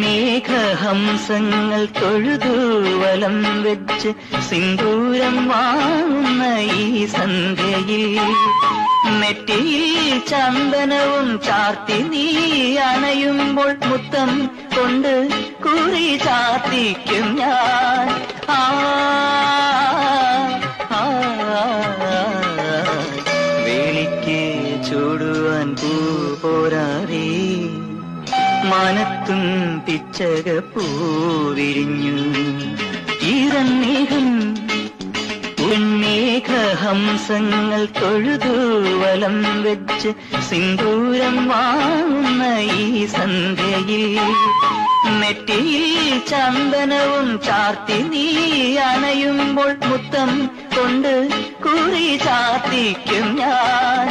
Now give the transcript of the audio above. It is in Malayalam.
മേഘഹംസങ്ങൾ തൊഴുതു വലം വെച്ച് സിന്ദൂരം വാങ്ങുന്ന ഈ സന്ധ്യയിൽ നെറ്റിയിൽ ചന്ദനവും ചാർത്തി നീ അണയുമ്പോൾ മുത്തം കൊണ്ട് കുറി ചാർത്തിക്കും ഞാൻ. വേളിക്ക് ചൂടുവാൻ പൂ പോരാറേ, മനത്തും പിച്ചക പൂവിരിഞ്ഞു. ഈറന്നേഹം മേഘഹംസങ്ങൾ തൊഴുതു വലം വെച്ച് സിന്ദൂരം വാങ്ങുന്ന ഈ സന്ധ്യയിൽ നെറ്റിയിൽ ചന്ദനവും ചാർത്തി നീ അണയുമ്പോൾ മുത്തം കൊണ്ട് കുറി ചാർത്തിക്കും ഞാൻ.